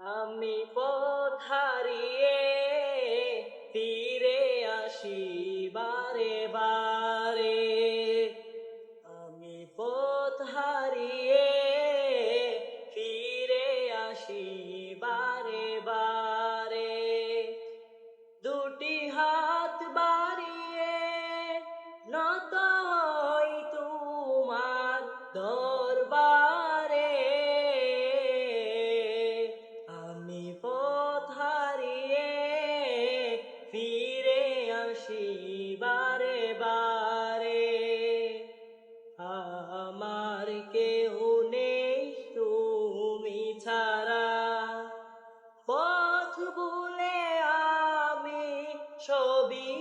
আমি পথ হারিয়ে ফিরে আসি বারে বারে। আমি পথ হারিয়ে ফিরে আসি বারে বারে। দুটি হাত বাড়িয়ে নত হই তোমার দরবারে। আমি পথ হারিয়ে ফিরে আসি বারে বারে। আমার কেউ নেই তুমি ছাড়া, পথ ভুলে আমি সবই